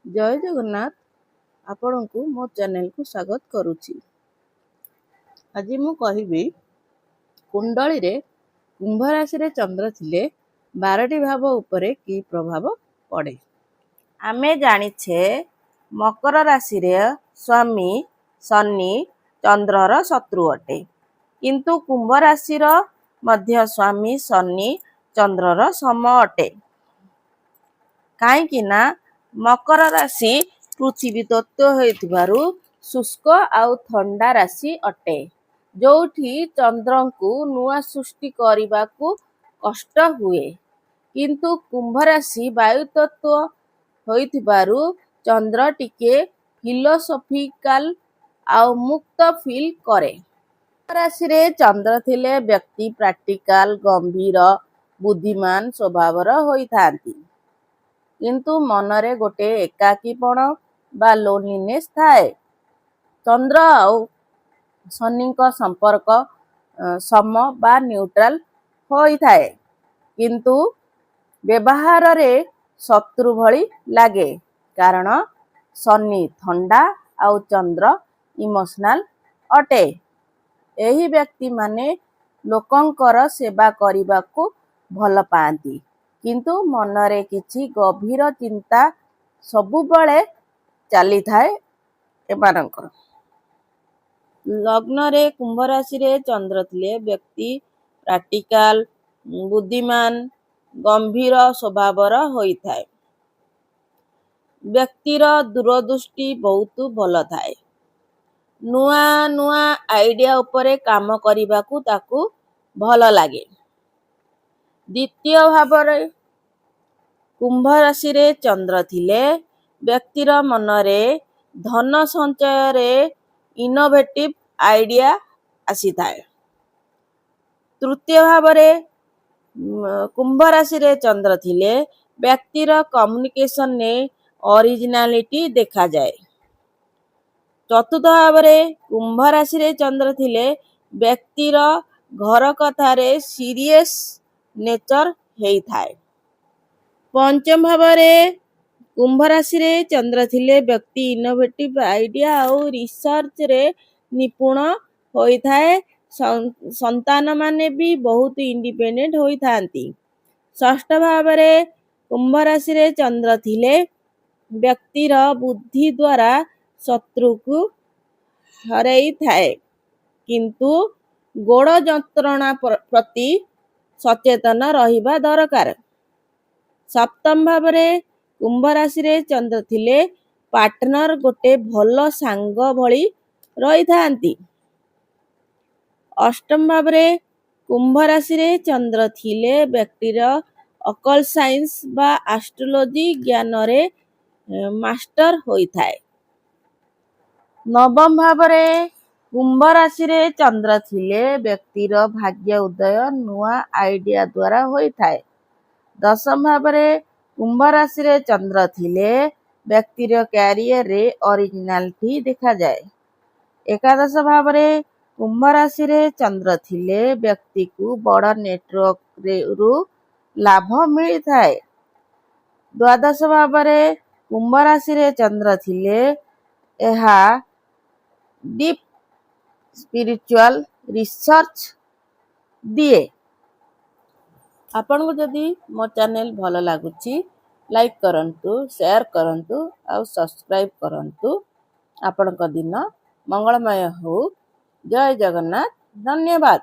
जय जगन्नाथ आपणकु मो चैनल को स्वागत करुछि। आज मु कहिबी कुंडली रे कुंभ राशि रे चंद्र थिले 12टी भाव उपरे की प्रभाव पड़े। आमे जानिछे मकर राशि रे स्वामी शनि चंद्रर शत्रु अटे, किंतु कुंभ राशि रो मध्य स्वामी शनि चंद्रर सम अटे। काहेकि ना मकर राशि पृथ्वी तत्व होइथिबारु शुष्क आउ ठंडा राशि अटे, जोठी चंद्र को नुआ सृष्टि करबाकू कष्ट हुए, किंतु कुंभ राशि वायु तत्व होइथिबारु चंद्र टिके फिलोसॉफिकल आउ मुक्त फील करे। राशि रे चंद्र थिले व्यक्ति प्रैक्टिकल गंभीर बुद्धिमान स्वभावर होइथांती, किंतु मनरे गोटे एकाकीपण बा लोनलीनेस थाए। चंद्र आउ शनि का संपर्क सम बा न्यूट्रल होई थाए, किंतु व्यवहार रे शत्रु भली लागे, कारण शनि ठंडा आउ चंद्र इमोशनल अटे। एही व्यक्ति माने लोकंकर सेवा करिबा को भल पाती, किंतु मनरे किछि गभीर चिंता सबु बळे चली थाए। एमानकर लग्न रे कुंभ राशि रे चंद्र थिले व्यक्ति प्रैक्टिकल बुद्धिमान गंभीर स्वभावर होई थाए। व्यक्तिर दूरदृष्टि बहुत भल थाए। नुआ नुआ आइडिया उपरे काम करिबाकू ताकू भल लागे। द्वितीय भावरे कुंभ राशि रे चंद्र थिले व्यक्तिर मनरे धन संचय रे इनोवेटिव आइडिया आसी थाए। तृतीय भावरे कुंभ राशि रे चंद्र थिले व्यक्तिर कम्युनिकेशन ने ओरिजिनालिटी देखा जाए। चतुर्थ भावरे कुंभ राशि रे चंद्र थिले व्यक्तिर घर कथा रे सीरियस नेचर हेई थाए। पंचम भावरे कुंभ राशि रे चंद्र थिले व्यक्ति इनोवेटिव आइडिया और रिसर्च रे निपुण होई थाए। संतान माने भी बहुत इंडिपेंडेंट होई थांती। षष्ठ भावरे कुंभ राशि रे चंद्र थिले व्यक्तिर बुद्धि द्वारा शत्रु को हरई थाए, किंतु गोड़ जंत्रणा प्रति सचेतन रहिबा दरकार। सप्तम भावरे कुंभ राशि रे चंद्र थिले पार्टनर गोटे भल सांग भली रही थांती। अष्टम भावरे कुंभ राशि रे चंद्र थिले व्यक्तिर अकल साइंस बा एस्ट्रोलॉजी ज्ञान रे मास्टर होई थाए। नवम भावरे कुंभ राशि रे चंद्र थिले व्यक्तिर भाग्य उदय नुआ आइडिया द्वारा होई थाए। दशम भावरे कुंभ राशि रे चंद्र थिले व्यक्तिर कैरियर रे ओरिजिनालिटी देखा जाए। एकादश भावरे कुंभ राशि रे चंद्र थिले व्यक्ति को बड़ नेटवर्क रु लाभ मिली थाए। द्वादश भावरे कुंभ राशि रे चंद्र थिले एहा डीप स्पिरिचुअल रिसर्च दिए। आपनको जदि मो चैनल भल लागुची लाइक करंतु, शेयर करंतु और सब्सक्राइब करंतु। आपनको दिन मंगलमय हो। जय जगन्नाथ। धन्यवाद।